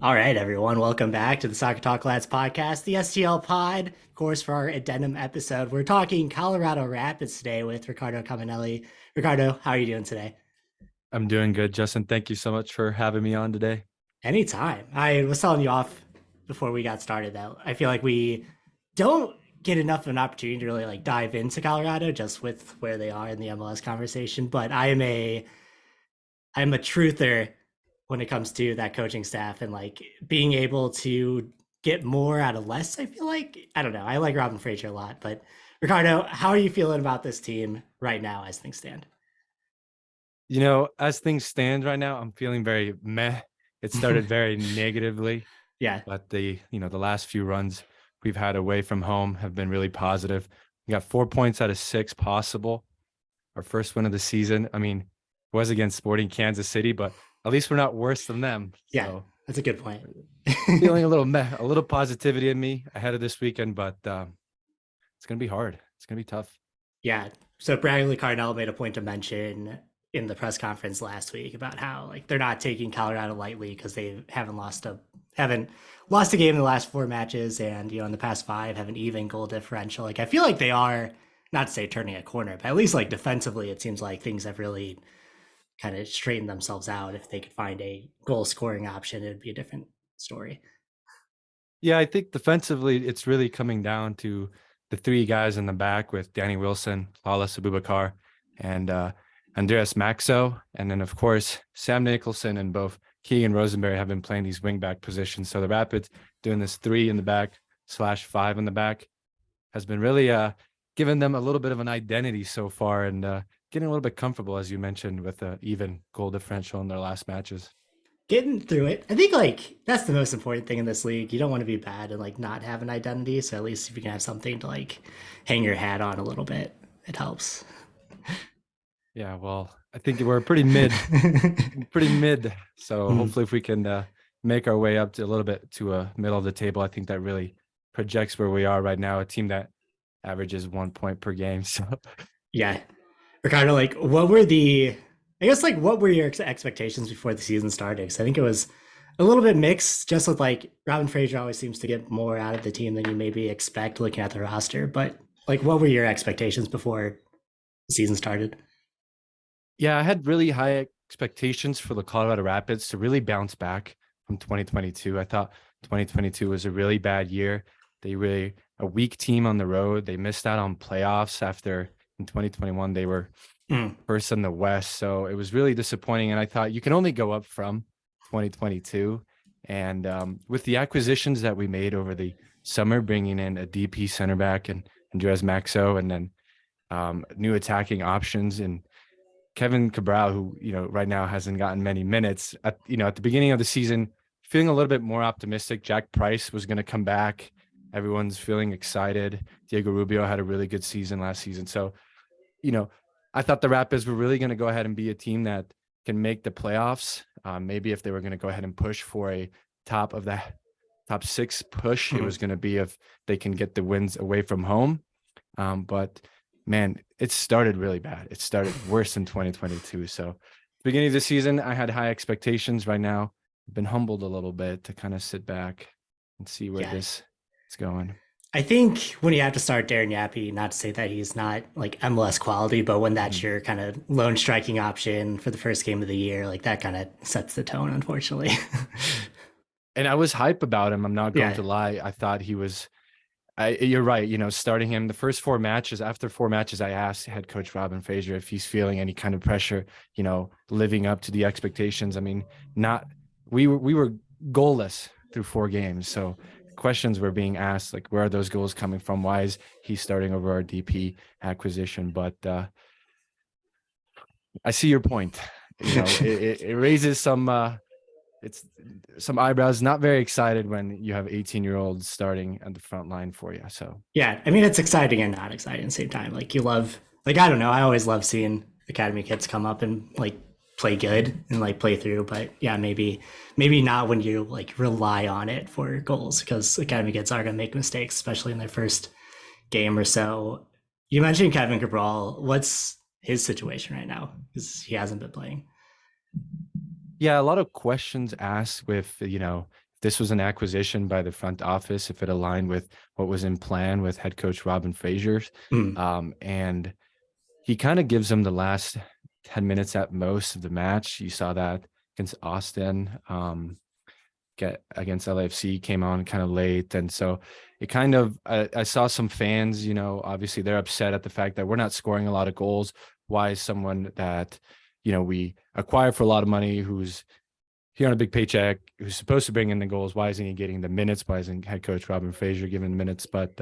All right, everyone, welcome back to the Soccer Talk Lads podcast, the STL pod. Of course, for our addendum episode, we're talking Colorado Rapids today with Riccardo Cominelli. Ricardo, how are you doing today? I'm doing good, Justin. Thank you so much for having me on today. Anytime. I was telling you off before we got started that I feel like we don't get enough of an opportunity to really like dive into Colorado just with where they are in the MLS conversation. But I'm a truther when it comes to that coaching staff and like being able to get more out of less. I feel like I don't know. I like Robin Fraser a lot, but Ricardo, how are you feeling about this team right now as things stand? As things stand right now, I'm feeling very meh. It started very negatively, Yeah, but the last few runs we've had away from home have been really positive. We got 4 points out of six possible. Our first win of the season. I mean, it was against Sporting Kansas City, but at least we're not worse than them. yeah, So that's a good point. feeling a little meh, a little positivity in me ahead of this weekend, but it's gonna be hard. It's gonna be tough. Yeah. So Bradley Cardinal made a point to mention in the press conference last week about how like they're not taking Colorado lightly because they haven't lost a game in the last four matches, and in the past five have an even goal differential. Like I feel like they are, not to say turning a corner, but at least like defensively, it seems like things have really kind of straightened themselves out. If they could find a goal scoring option, it'd be a different story. Yeah, I think defensively, it's really coming down to the three guys in the back with Danny Wilson, Lawless Abubakar, and Andreas Maxo. And then, of course, Sam Nicholson and both Keegan Rosenberry have been playing these wingback positions. So the Rapids doing this three in the back slash five in the back has been really giving them a little bit of an identity so far and getting a little bit comfortable, as you mentioned, with an even goal differential in their last matches. Getting through it. I think like that's the most important thing in this league. You don't want to be bad and like not have an identity. So at least if you can have something to like hang your hat on a little bit, it helps. Yeah, well, I think we're pretty mid. So Mm. hopefully, if we can make our way up to a little bit to a middle of the table, I think that really projects where we are right now. A team that averages 1 point per game. So Yeah. Ricardo, like I guess like what were your expectations before the season started? Because I think it was a little bit mixed, just with like Robin Fraser always seems to get more out of the team than you maybe expect looking at the roster. But like what were your expectations before the season started? yeah, I had really high expectations for the Colorado Rapids to really bounce back from 2022. I thought 2022 was a really bad year. They really a weak team on the road. They missed out on playoffs after in 2021 they were Mm. first in the West. So it was really disappointing. And I thought you can only go up from 2022. And with the acquisitions that we made over the summer, bringing in a DP center back and Andres Maxo, and then new attacking options and Kevin Cabral, who right now hasn't gotten many minutes. At the beginning of the season, feeling a little bit more optimistic. Jack Price was going to come back. Everyone's feeling excited. Diego Rubio had a really good season last season. So you know, I thought the Rapids were really going to go ahead and be a team that can make the playoffs. Maybe if they were going to go ahead and push for a top of the top six push, it Mm. was going to be if they can get the wins away from home. But man, it started really bad. It started worse in 2022. So beginning of the season, I had high expectations. Right now, I've been humbled a little bit to kind of sit back and see where Yeah. this is going. I think when you have to start Darren Yappy, not to say that he's not like MLS quality, but when that's Mhm. your kind of lone striking option for the first game of the year, like that kind of sets the tone, unfortunately. And I was hype about him. I'm not going Yeah. to lie. I thought he was you're right. Starting him the first four matches, after four matches, I asked head coach Robin Fraser if he's feeling any kind of pressure, living up to the expectations. I mean, not we were goalless through four games. So questions were being asked, like, where are those goals coming from? Why is he starting over our DP acquisition? But I see your point. It raises it's some eyebrows. Not very excited when you have 18-year-olds starting at the front line for you. So Yeah. I mean, it's exciting and not exciting at the same time. Like, you love, like, I don't know. I always love seeing Academy kids come up and like play good and like play through. But yeah, maybe not when you like rely on it for goals because Academy kids are going to make mistakes, especially in their first game or so. You mentioned Kevin Cabral. What's his situation right now? Because he hasn't been playing. yeah, a lot of questions asked with, if this was an acquisition by the front office, if it aligned with what was in plan with head coach Robin Fraser's. Mm. And he kind of gives them the last 10 minutes at most of the match. You saw that against Austin, get against LAFC, came on kind of late. And so it kind of, I saw some fans, obviously they're upset at the fact that we're not scoring a lot of goals. Why is someone that, we acquired for a lot of money, who's here on a big paycheck, who's supposed to bring in the goals, why isn't he getting the minutes? Why isn't head coach Robin Fraser giving the minutes? But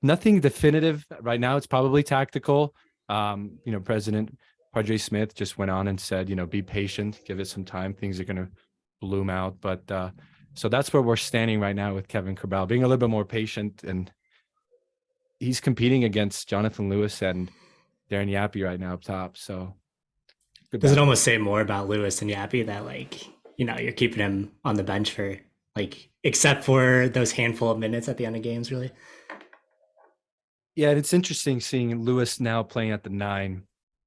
nothing definitive right now. It's probably tactical. President Padre Smith just went on and said, be patient, give it some time. Things are going to bloom out. But so that's where we're standing right now with Kevin Cabral, being a little bit more patient. And he's competing against Jonathan Lewis and Darren Yappy right now up top. So does it almost say more about Lewis and Yappy that, like, you're keeping him on the bench for, like, except for those handful of minutes at the end of games, really? Yeah, it's interesting seeing Lewis now playing at the 9,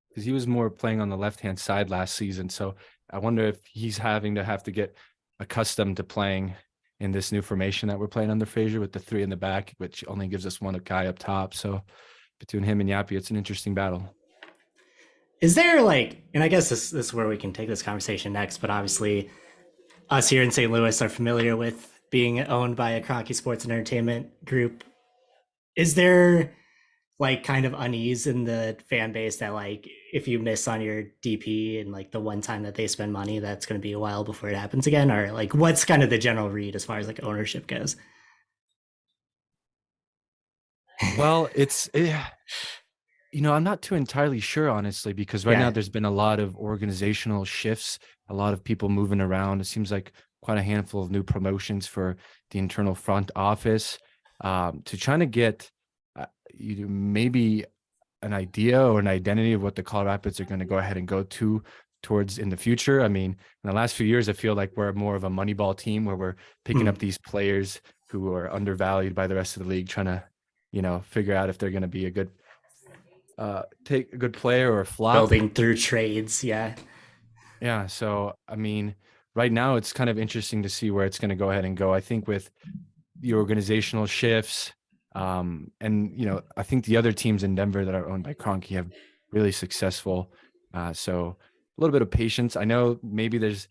because he was more playing on the left-hand side last season. So I wonder if he's having to get accustomed to playing in this new formation that we're playing under Fraser with the 3 in the back, which only gives us one guy up top. So between him and Yappy, it's an interesting battle. Is there, like, and I guess this is where we can take this conversation next, but obviously us here in St. Louis are familiar with being owned by a Kroenke Sports and Entertainment group. Is there, like, kind of unease in the fan base that, like, if you miss on your DP and, like, the one time that they spend money, that's going to be a while before it happens again? Or, like, what's kind of the general read as far as, like, ownership goes? Well, I'm not too entirely sure, honestly, because right now there's been a lot of organizational shifts, a lot of people moving around. It seems like quite a handful of new promotions for the internal front office, to trying to get maybe an idea or an identity of what the Colorado Rapids are going to go ahead and go towards in the future. I mean, in the last few years, I feel like we're more of a Moneyball team where we're picking up these players who are undervalued by the rest of the league, trying to, figure out if they're going to be a good take a good player or a flop. Building through trades, yeah. So I mean, right now it's kind of interesting to see where it's going to go ahead and go. I think with the organizational shifts, and I think the other teams in Denver that are owned by Kroenke have really successful. So a little bit of patience. I know maybe there's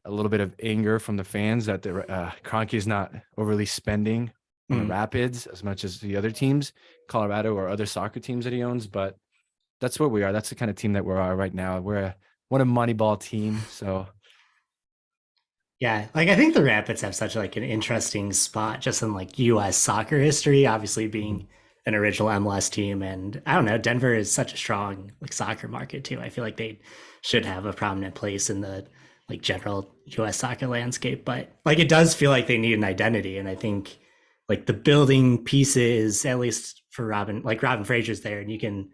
a little bit of anger from the fans that the Kroenke is not overly spending on the Rapids as much as the other teams, Colorado or other soccer teams that he owns. But that's where we are. That's the kind of team that we are right now. We're a Moneyball team. So yeah, like, I think the Rapids have such, like, an interesting spot just in, like, U.S. soccer history, obviously being an original MLS team. And I don't know, Denver is such a strong, like, soccer market too. I feel like they should have a prominent place in the, like, general U.S. soccer landscape. But, like, it does feel like they need an identity. And I think, like, the building pieces, at least for Robin Fraser's there, and you can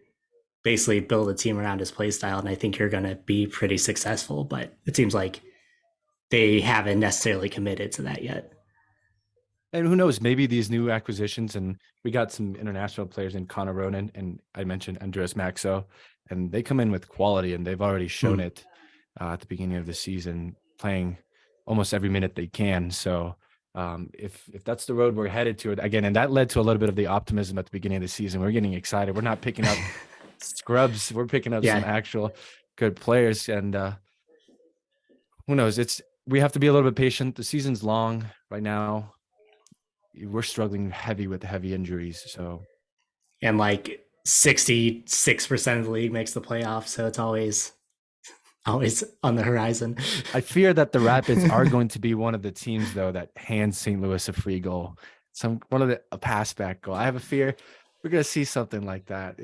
basically build a team around his play style. And I think you're going to be pretty successful. But it seems like they haven't necessarily committed to that yet. And who knows, maybe these new acquisitions, and we got some international players in Connor Ronan, and I mentioned Andres Maxo, and they come in with quality, and they've already shown it at the beginning of the season, playing almost every minute they can. So if that's the road we're headed to again, and that led to a little bit of the optimism at the beginning of the season. We're getting excited. We're not picking up scrubs. We're picking up some actual good players, and who knows? We have to be a little bit patient. The season's long right now. We're struggling heavy with the heavy injuries. So, and like 66% of the league makes the playoffs, so it's always on the horizon. I fear that the Rapids are going to be one of the teams, though, that hands St. Louis a free goal, a pass back goal. I have a fear we're going to see something like that.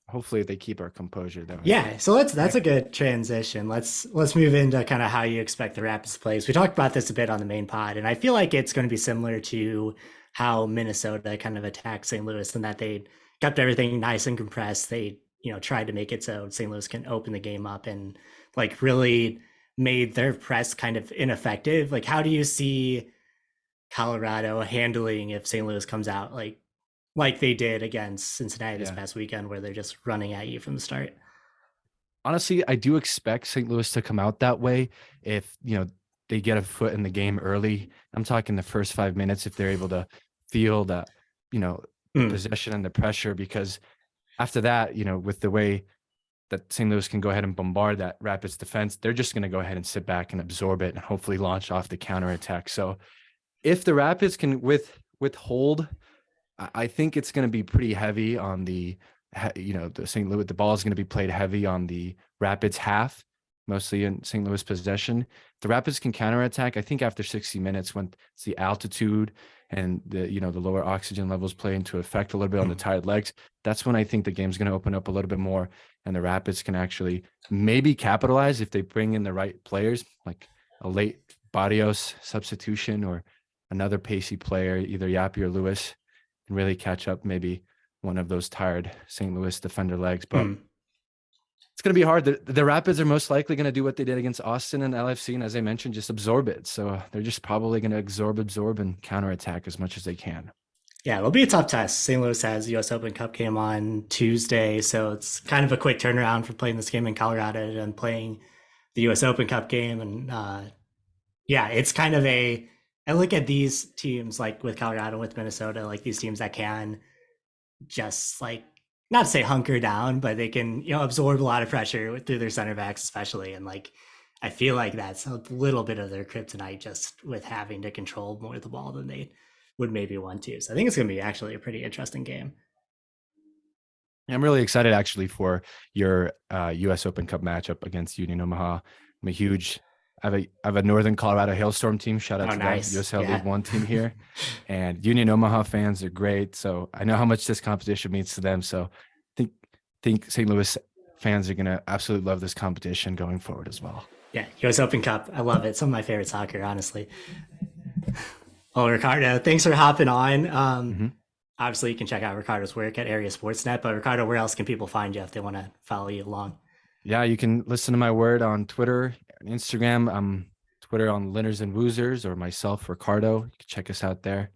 Hopefully they keep our composure, though. Yeah, so that's a good transition. Let's move into kind of how you expect the Rapids to play. So we talked about this a bit on the main pod, and I feel like it's going to be similar to how Minnesota kind of attacked St. Louis, and that they kept everything nice and compressed. They tried to make it so St. Louis can open the game up, and like really made their press kind of ineffective. Like, how do you see Colorado handling if St. Louis comes out like they did against Cincinnati this past weekend, where they're just running at you from the start? Honestly, I do expect St. Louis to come out that way if, they get a foot in the game early. I'm talking the first 5 minutes, if they're able to feel that, the possession and the pressure, because after that, with the way that St. Louis can go ahead and bombard that Rapids defense, they're just going to go ahead and sit back and absorb it and hopefully launch off the counterattack. So if the Rapids can withhold, I think it's going to be pretty heavy on the St. Louis. The ball is going to be played heavy on the Rapids half, mostly in St. Louis possession. The Rapids can counterattack. I think after 60 minutes, when it's the altitude and the lower oxygen levels play into effect a little bit on the tired legs, that's when I think the game's going to open up a little bit more, and the Rapids can actually maybe capitalize if they bring in the right players, like a late Barrios substitution or another pacey player, either Yappy or Lewis, and really catch up maybe one of those tired St. Louis defender legs. But it's going to be hard. The Rapids are most likely going to do what they did against Austin and LFC, and as I mentioned, just absorb it. So they're just probably going to absorb and counterattack as much as they can. Yeah, it'll be a tough test. St. Louis has the U.S. Open Cup game on Tuesday, so it's kind of a quick turnaround for playing this game in Colorado and playing the U.S. Open Cup game. And it's kind of I look at these teams like with Colorado, with Minnesota, like these teams that can just like, not to say hunker down, but they can, absorb a lot of pressure through their center backs, especially. And like, I feel like that's a little bit of their kryptonite, just with having to control more of the ball than they would maybe want to. So I think it's going to be actually a pretty interesting game. I'm really excited actually for your U.S. Open Cup matchup against Union Omaha. I have a Northern Colorado Hailstorm team. Shout out to nice. that USL League One team here. And Union Omaha fans are great. So I know how much this competition means to them. So I think St. Louis fans are going to absolutely love this competition going forward as well. Yeah, US Open Cup. I love it. Some of my favorite soccer, honestly. Well, Riccardo, thanks for hopping on. Obviously, you can check out Riccardo's work at Area Sportsnet. But Riccardo, where else can people find you if they want to follow you along? Yeah, you can listen to my word on Twitter, Instagram. Twitter on Linners and Woozers, or myself, Riccardo. You can check us out there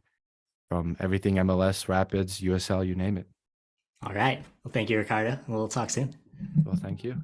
from everything MLS, Rapids, USL, you name it. All right. Well, thank you, Riccardo. We'll talk soon. Well, thank you.